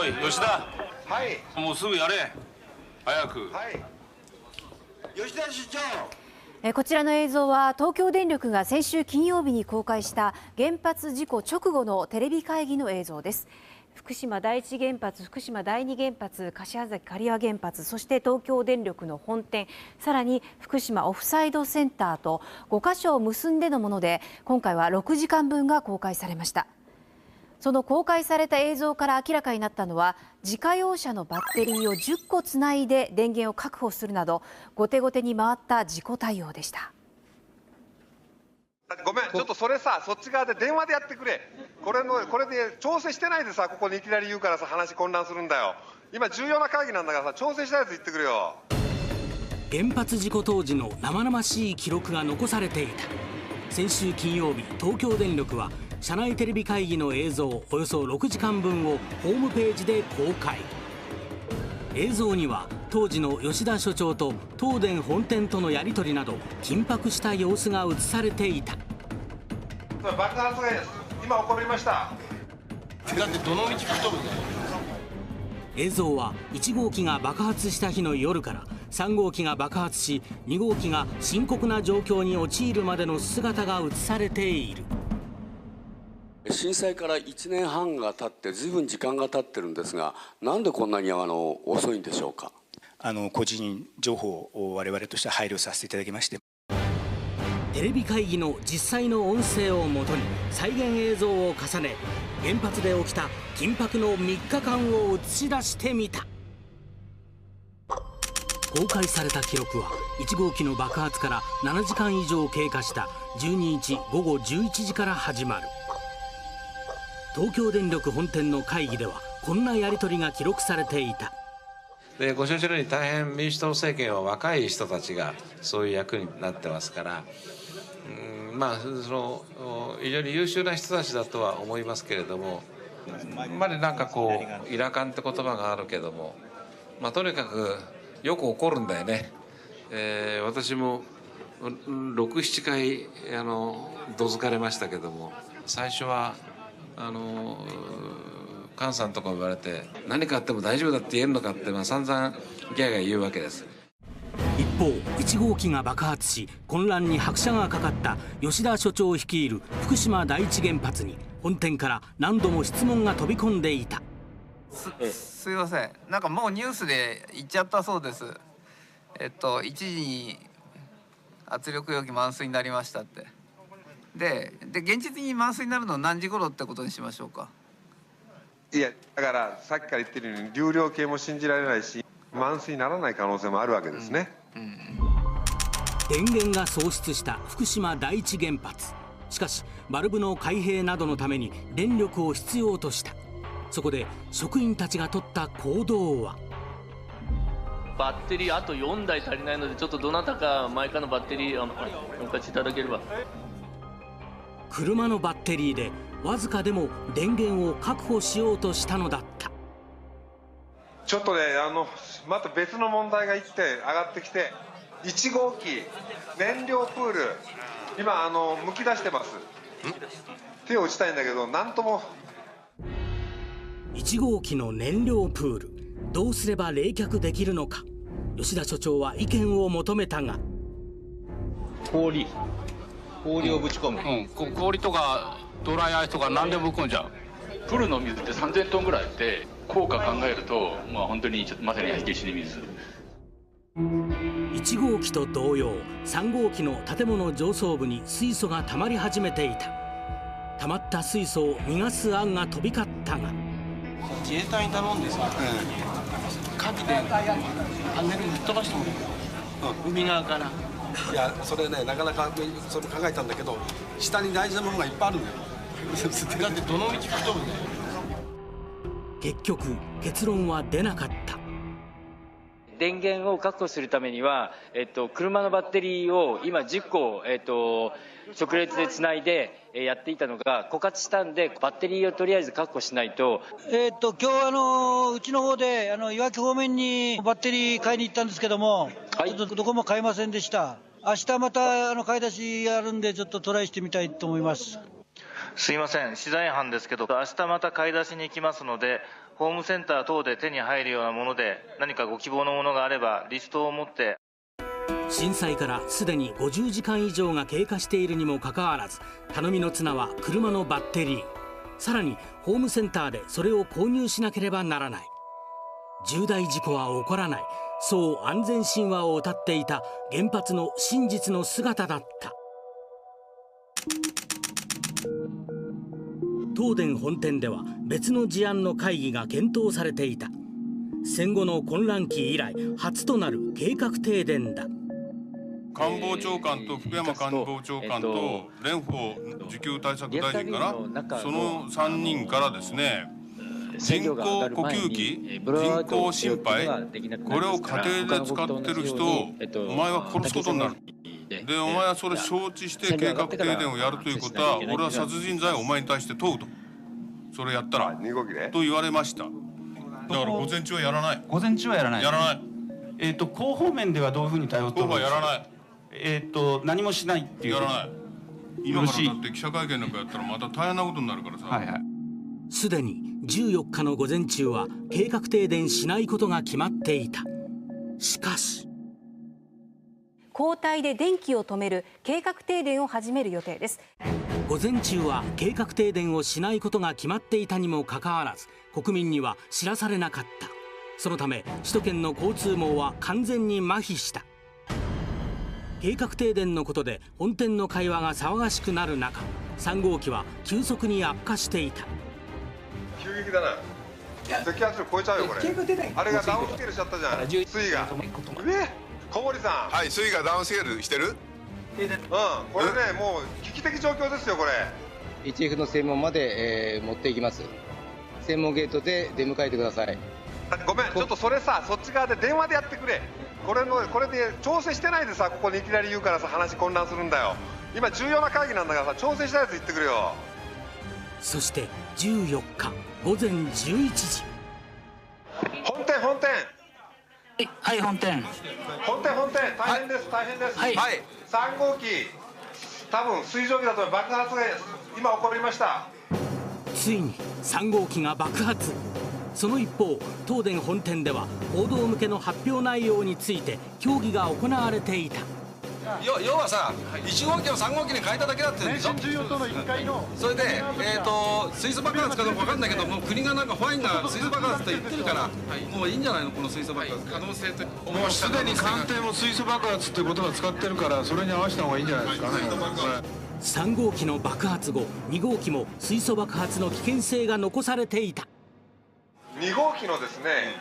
い、吉田。はい。もうすぐやれ。早く。はい。吉田市長。こちらの映像は東京電力が先週金曜日に公開した原発事故直後のテレビ会議の映像です。福島第一原発、福島第二原発、柏崎刈羽原発、そして東京電力の本店、さらに福島オフサイドセンターと5カ所を結んでのもので、今回は6時間分が公開されました。その公開された映像から明らかになったのは、自家用車のバッテリーを10個つないで電源を確保するなど、後手後手に回った事故対応でした。ごめん、ちょっとそれさ、そっち側で電話でやってくれ。これで調整してないでさ、ここにいきなり言うからさ、話混乱するんだよ。今重要な会議なんだからさ、調整したやつ言ってくれよ。原発事故当時の生々しい記録が残されていた。先週金曜日、東京電力は社内テレビ会議の映像およそ6時間分をホームページで公開。映像には当時の吉田所長と東電本店とのやり取りなど緊迫した様子が映されていた。爆発が今起こりました。だってどの道吹っ飛ぶね。映像は1号機が爆発した日の夜から3号機が爆発し、2号機が深刻な状況に陥るまでの姿が映されている。震災から1年半が経ってずいぶん時間が経ってるんですが、なんでこんなに遅いんでしょうか。個人情報を我々としては配慮させていただきまして、テレビ会議の実際の音声をもとに再現映像を重ね、原発で起きた緊迫の3日間を映し出してみた。公開された記録は1号機の爆発から7時間以上経過した12日午後11時から始まる。東京電力本店の会議ではこんなやり取りが記録されていた。でご承知のように大変民主党政権は若い人たちがそういう役になってますから、非常に優秀な人たちだとは思いますけれども、なんかこうイラカンって言葉があるけども、とにかくよく怒るんだよね。私も6、7回どづかれましたけども、最初は菅さんとか言われて、何かあっても大丈夫だって言えるのかって、散々ギャーギャー言うわけです。一方、1号機が爆発し混乱に拍車がかかった吉田所長率いる福島第一原発に本店から何度も質問が飛び込んでいた。すいません、なんかもうニュースで言っちゃったそうです。1時に圧力容器満水になりましたって。で現実に満水になるのは何時頃ってことにしましょうか。いや、だからさっきから言ってるように流量計も信じられないし、満水にならない可能性もあるわけですね。電源が喪失した福島第一原発。しかしバルブの開閉などのために電力を必要とした。そこで職員たちが取った行動は、バッテリーあと4台足りないので、ちょっとどなたかマイカーのバッテリーお貸しいただければ。車のバッテリーでわずかでも電源を確保しようとしたのだった。ちょっとね、また別の問題が上がってきて、1号機燃料プール今むき出してます。手を打ちたいんだけど、なんとも。1号機の燃料プール、どうすれば冷却できるのか。吉田所長は意見を求めたが、氷をぶち込む、氷とかドライアイスとか何でもぶち込んじゃう。プールの水って3000トンぐらいで、効果考えると、本当にまさに焼け死に水。1号機と同様、3号機の建物上層部に水素が溜まり始めていた。溜まった水素を逃がす案が飛び交ったが、自衛隊に頼んでさ、火器でパネルぶっ飛ばしてもらう、海側から。いや、それね、なかなかそれ考えたんだけど、下に大事なものがいっぱいあるんだよ。だってどの道吹っ飛ぶね。結局結論は出なかった。電源を確保するためには、車のバッテリーを今10個、直列でつないでやっていたのが枯渇したんで、バッテリーをとりあえず確保しないと。今日うちの方でいわき方面にバッテリー買いに行ったんですけども、はい、どこも買えませんでした。明日また買い出しあるんで、ちょっとトライしてみたいと思います。すいません、資材班ですけど、明日また買い出しに行きますので、ホームセンター等で手に入るようなもので、何かご希望のものがあれば、リストを持って。震災からすでに50時間以上が経過しているにもかかわらず、頼みの綱は車のバッテリー。さらにホームセンターでそれを購入しなければならない。重大事故は起こらない、そう安全神話を謳っていた原発の真実の姿だった。東電本店では別の事案の会議が検討されていた。戦後の混乱期以来初となる計画停電だ。官房長官と福山官房長官と蓮舫需給対策大臣かな、その3人からですね、人工呼吸器、人工心肺、これを家庭で使ってる人をお前は殺すことになる。で、お前はそれ承知して計画停電をやるということは、俺は殺人罪をお前に対して問うと。それやったらと言われました。だから午前中はやらない。午前中はやらない。やらない。広報面ではどういうふうに対応してるんですか。やらない。何もしないっていう。やらない。今からだって記者会見なんかやったらまた大変なことになるからさ。すでに14日の午前中は計画停電しないことが決まっていた。しかし交代で電気を止める計画停電を始める予定です。午前中は計画停電をしないことが決まっていたにもかかわらず、国民には知らされなかった。そのため首都圏の交通網は完全に麻痺した。計画停電のことで本店の会話が騒がしくなる中、3号機は急速に悪化していた。急激だな。積圧力超えちゃうよこれ。あれがダウンスケールしちゃったじゃん。水位が。小堀さん。はい、水位がダウンスケールしてる。これね、もう危機的状況ですよこれ。1F の専門まで、持っていきます。専門ゲートで出迎えてください。ごめん、ちょっとそれさ、そっち側で電話でやってくれ。これで調整してないでさ、ここにいきなり言うからさ、話混乱するんだよ。今重要な会議なんだからさ、調整したやつ言ってくれよ。そして14日午前11時。本店はい、本店大変です。はい、3号機多分水蒸気だと爆発が今起こりました。ついに3号機が爆発。その一方、東電本店では報道向けの発表内容について協議が行われていた。要はさ、1号機を3号機に変えただけだって言うんでしょ。それで、水素爆発かどうか分かんないけど、もう国がなんかファインが水素爆発って言ってるから、もういいんじゃないの、この水素爆発。可能性ってもうすでに官邸も水素爆発っていうことを使ってるから、それに合わせた方がいいんじゃないですかね。3号機の爆発後、2号機も水素爆発の危険性が残されていた。2号機のですね、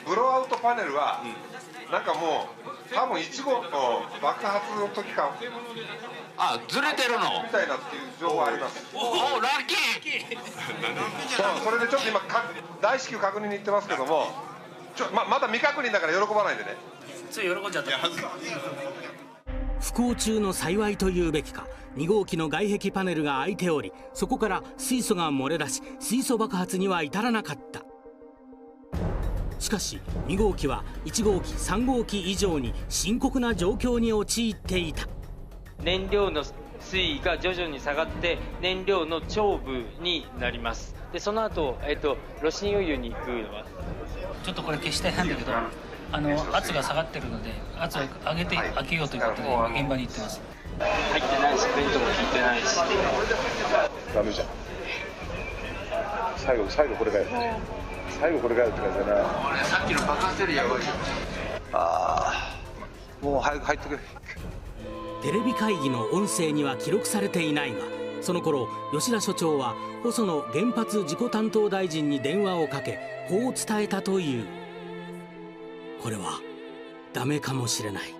ブローアウトパネルは、なんかもう多分1号の爆発の時かずれてるのみたいなっていう情報あります。おラッキー。それでちょっと今大至急確認に行ってますけども、まだ未確認だから喜ばないでね。つい喜んじゃった。不幸中の幸いというべきか、2号機の外壁パネルが開いており、そこから水素が漏れ出し、水素爆発には至らなかった。しかし2号機は1号機3号機以上に深刻な状況に陥っていた。燃料の水位が徐々に下がって燃料の頂部になります。でその後、炉心余裕に行くのはちょっとこれ消したいんだけど、圧が下がってるので圧を上げて開けようということで現場に行ってます。入ってないしベントも効いてないし。ダメじゃん。最後これがよ。最後これがよって感じだな。俺さっきの爆発よりやばいよ。もう早く入ってくれ。テレビ会議の音声には記録されていないが、その頃吉田所長は細野原発事故担当大臣に電話をかけ、こう伝えたという。これはダメかもしれない。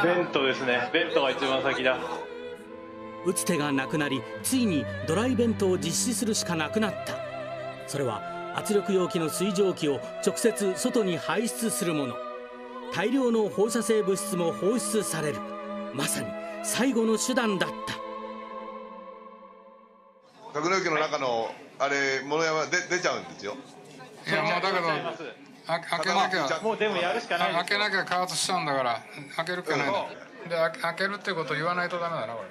ベントですね。ベントが一番先だ。打つ手がなくなり、ついにドライベントを実施するしかなくなった。それは圧力容器の水蒸気を直接外に排出するもの。大量の放射性物質も放出される。まさに最後の手段だった。格納容器の中のあれ物山出ちゃうんですよ。いやもうだけど開けなきゃもうでもやるしかない。開けなきゃ加圧しちゃうんだから開けるっきゃないんだ。で開けるってことを言わないとダメだなこれ。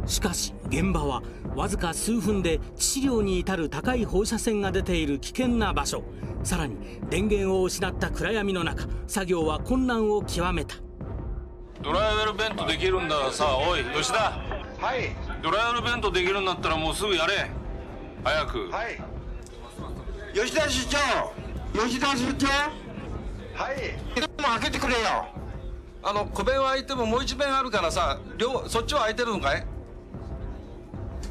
しかし現場はわずか数分で致死量に至る高い放射線が出ている危険な場所。さらに電源を失った暗闇の中、作業は困難を極めた。ドライウェルベントできるんだらさ、おい吉田、はい、ドライウェルベントできるんだったらもうすぐやれ、早く。はい、吉田主長、吉田主長、はい、もう開けてくれよ。小弁は開いてももう一弁あるからさ、そっちは開いてるのかい？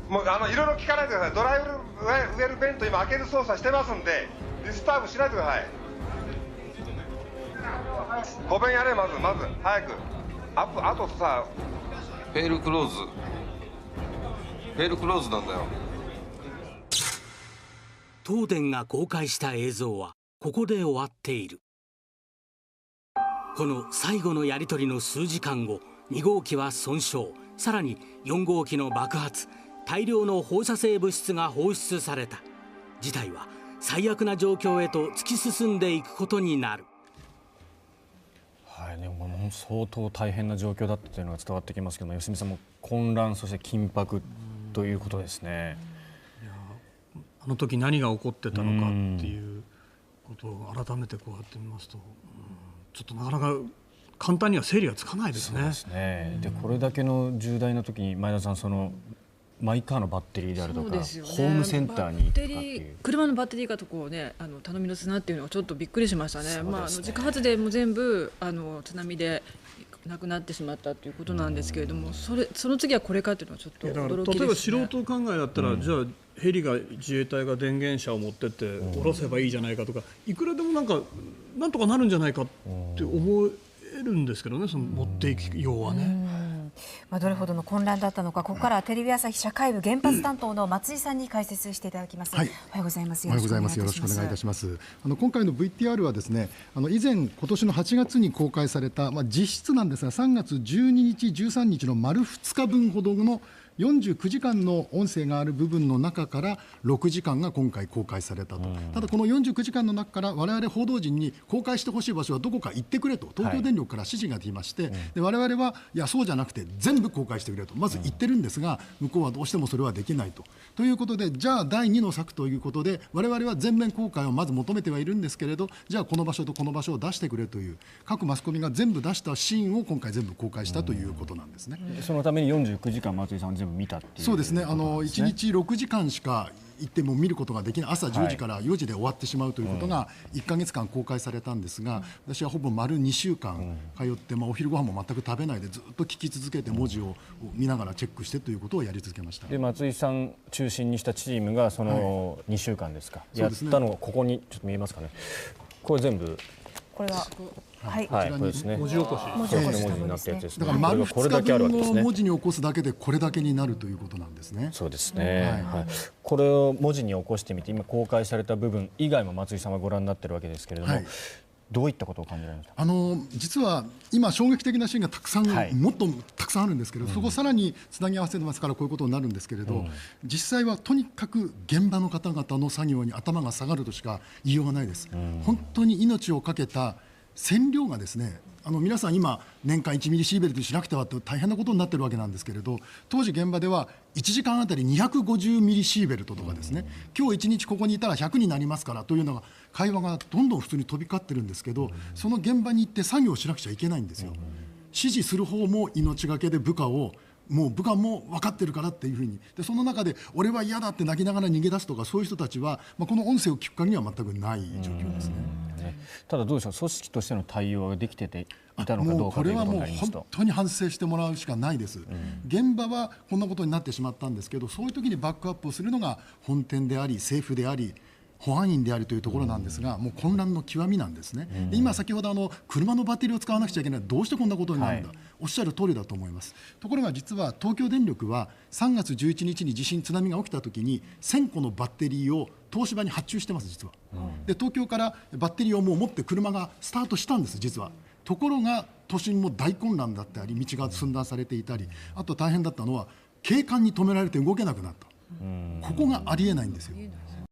もういろいろ聞かないでください。ドライウェルベント今開ける操作してますんで、ディスターブしないでください。小弁やれ、まず早く。あとさ、フェールクローズなんだよ。東電が公開した映像はここで終わっている。この最後のやり取りの数時間後、2号機は損傷、さらに4号機の爆発、大量の放射性物質が放出された。事態は最悪な状況へと突き進んでいくことになる。はいね、もう相当大変な状況だったというのが伝わってきますけども、吉見さんも混乱、そして緊迫ということですね。あの時何が起こってたのかっていうことを改めてこうやってみますと、ちょっとなかなか簡単には整理がつかないですね。そうですね。でこれだけの重大な時に前田さん、そのマイカーのバッテリーであるとか、ホームセンターに行くとかっていう、車のバッテリーがとこうね、頼みの綱っていうのはちょっとびっくりしましたね。自家発電も全部津波でなくなってしまったということなんですけれども、その次はこれかというのはちょっと驚きですね。例えば素人考えだったら、じゃあヘリが自衛隊が電源車を持ってって下ろせばいいじゃないかとか、いくらでもなんとかなるんじゃないかって思えるんですけどね、その持っていきようはね。どれほどの混乱だったのか、ここからはテレビ朝日社会部原発担当の松井さんに解説していただきます。おはようございます。おはようございます。よろしくお願いいたします。今回の VTR はですね、以前今年の8月に公開された、実質なんですが3月12日13日の丸2日分ほどの49時間の音声がある部分の中から6時間が今回公開されたと。ただこの49時間の中から我々報道陣に公開してほしい場所はどこか行ってくれと東京電力から指示が出まして、で我々はいやそうじゃなくて全部公開してくれとまず言ってるんですが、向こうはどうしてもそれはできないということで、じゃあ第2の策ということで我々は全面公開をまず求めてはいるんですけれど、じゃあこの場所とこの場所を出してくれという各マスコミが全部出したシーンを今回全部公開したということなんですね。そのために49時間松井さんは見たっていう。そうですね。1日6時間しか行っても見ることができない、朝10時から4時で終わってしまうということが1ヶ月間公開されたんですが、私はほぼ丸2週間通って、お昼ご飯も全く食べないでずっと聞き続けて文字を見ながらチェックしてということをやり続けました。で松井さん中心にしたチームがその2週間ですか、やったのがここにちょっと見えますかね。これ全部これははい、これですね。文字起こし。文字になったやつですね。だから丸2日分を文字に起こすだけでこれだけになるということなんですね。そうですね。はい。これを文字に起こしてみて、今公開された部分以外も松井さんはご覧になっているわけですけれども、どういったことを感じられました？実は今衝撃的なシーンがたくさん、もっとたくさんあるんですけど、そこをさらにつなぎ合わせてますからこういうことになるんですけれど、実際はとにかく現場の方々の作業に頭が下がるとしか言いようがないです。本当に命を懸けた線量がですね、皆さん今年間1ミリシーベルトしなくてはって大変なことになってるわけなんですけれど、当時現場では1時間あたり250ミリシーベルトとかですね、今日1日ここにいたら100になりますからというのが会話がどんどん普通に飛び交ってるんですけど、その現場に行って作業をしなくちゃいけないんですよ。指示する方も命がけで部下も分かってるからっていうふうに、でその中で俺は嫌だって泣きながら逃げ出すとか、そういう人たちは、この音声を聞く限りは全くない状況ですね。ただどうでしょう、組織としての対応ができていたのかどうかということになりますと、これはもう本当に反省してもらうしかないです。現場はこんなことになってしまったんですけど、そういう時にバックアップをするのが本店であり政府であり保安院であるというところなんですが、もう混乱の極みなんですね。で今先ほど車のバッテリーを使わなくちゃいけない、どうしてこんなことになるんだ、おっしゃる通りだと思います。ところが実は東京電力は3月11日に地震津波が起きた時に1000個のバッテリーを東芝に発注してます実は。で東京からバッテリーをもう持って車がスタートしたんです実は。ところが都心も大混乱だったり道が寸断されていたり、あと大変だったのは警官に止められて動けなくなった。ここがありえないんですよ。